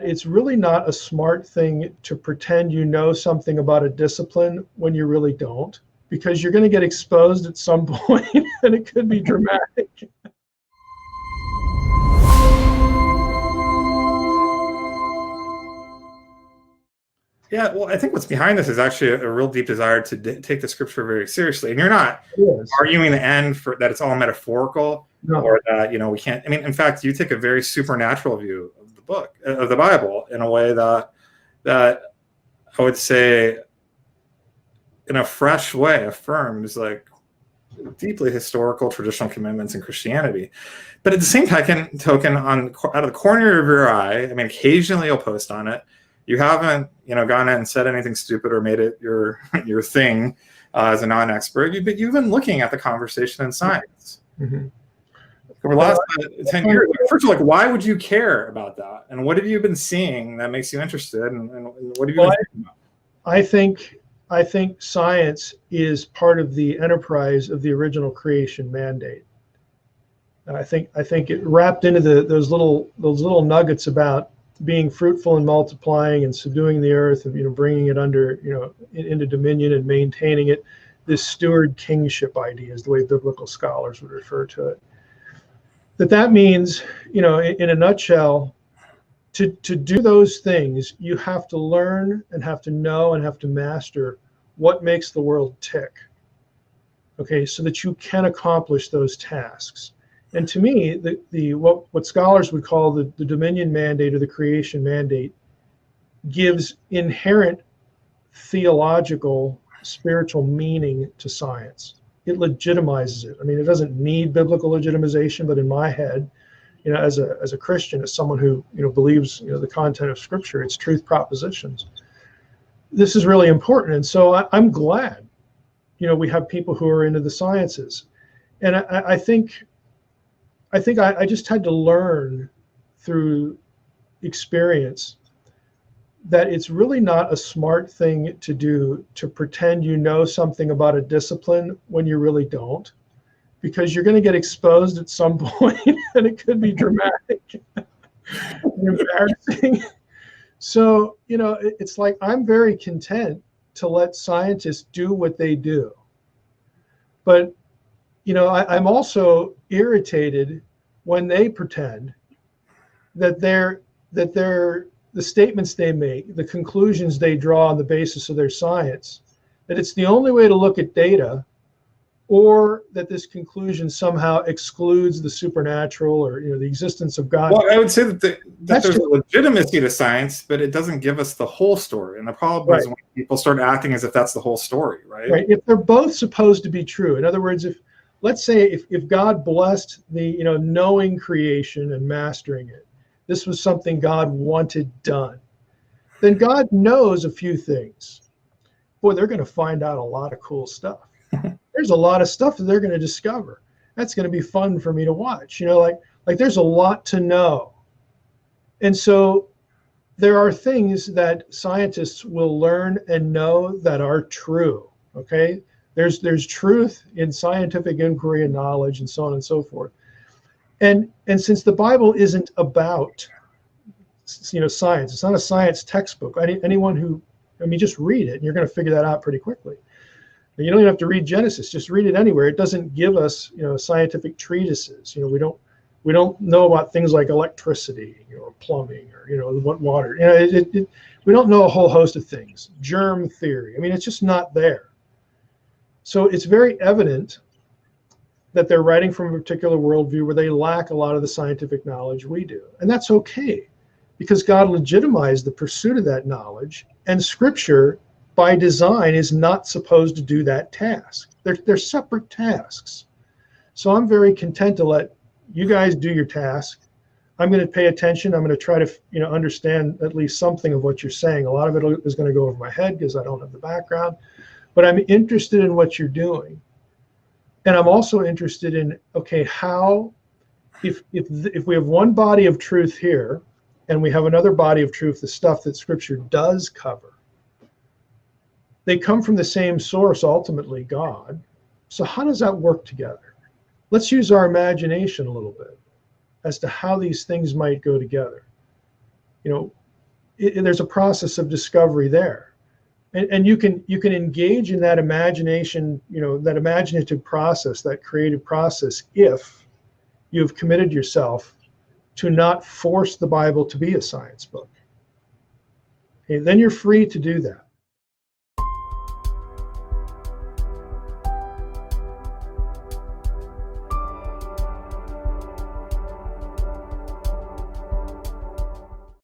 It's really not a smart thing to pretend you know something about a discipline when you really don't, because you're going to get exposed at some point and it could be dramatic. Yeah, well, I think what's behind this is actually a real deep desire to take the scripture very seriously. And you're not arguing the end for that it's all metaphorical, or that, we can't. I mean, in fact, you take a very supernatural view of the book, of the Bible, in a way that I would say, in a fresh way, affirms like deeply historical traditional commitments in Christianity. But at the same token, out of the corner of your eye, I mean, occasionally you'll post on it. You haven't, gone in and said anything stupid or made it your thing as a non-expert. But you've been looking at the conversation in science over the last 10 years. First of all, why would you care about that? And what have you been seeing that makes you interested? And what have you been thinking about? I think science is part of the enterprise of the original creation mandate. And I think it wrapped into those little nuggets about being fruitful and multiplying and subduing the earth, and bringing it under into dominion and maintaining it. This steward kingship idea is the way biblical scholars would refer to it. That means, in a nutshell, to do those things, you have to learn and have to know and have to master what makes the world tick. Okay, so that you can accomplish those tasks. And to me, what scholars would call the dominion mandate or the creation mandate gives inherent theological, spiritual meaning to science. It legitimizes it. I mean, it doesn't need biblical legitimization, but in my head, as a Christian, as someone who believes the content of Scripture, its truth propositions, this is really important. And so I'm glad we have people who are into the sciences, and I think I just had to learn through experience that it's really not a smart thing to do to pretend you know something about a discipline when you really don't, because you're going to get exposed at some point and it could be dramatic and embarrassing. So, it's like I'm very content to let scientists do what they do. But I'm also irritated when they pretend that the statements they make, the conclusions they draw on the basis of their science, that it's the only way to look at data, or that this conclusion somehow excludes the supernatural or the existence of God. Well, I would say that there's a legitimacy to science, but it doesn't give us the whole story. And the problem is when people start acting as if that's the whole story, right? Right. If they're both supposed to be true. In other words, let's say if God blessed the knowing creation and mastering it, this was something God wanted done, then God knows a few things. Boy, they're going to find out a lot of cool stuff. There's a lot of stuff that they're going to discover. That's going to be fun for me to watch. Like there's a lot to know. And so there are things that scientists will learn and know that are true. Okay? There's truth in scientific inquiry and knowledge and so on and so forth. And since the Bible isn't about science, it's not a science textbook. Anyone who, just read it and you're going to figure that out pretty quickly. You don't even have to read Genesis, just read it anywhere. It doesn't give us scientific treatises. We don't know about things like electricity or plumbing or what water. We don't know a whole host of things. Germ theory. It's just not there. So it's very evident that they're writing from a particular worldview where they lack a lot of the scientific knowledge we do. And that's okay, because God legitimized the pursuit of that knowledge, and Scripture, by design, is not supposed to do that task. They're separate tasks. So I'm very content to let you guys do your task. I'm going to pay attention. I'm going to try to understand at least something of what you're saying. A lot of it is going to go over my head because I don't have the background. But I'm interested in what you're doing. And I'm also interested in, okay, how, if we have one body of truth here, and we have another body of truth, the stuff that Scripture does cover, they come from the same source, ultimately God. So how does that work together? Let's use our imagination a little bit as to how these things might go together. there's a process of discovery there, and you can engage in that imagination, that imaginative process, that creative process, if you've committed yourself to not force the Bible to be a science book. Okay, then you're free to do that.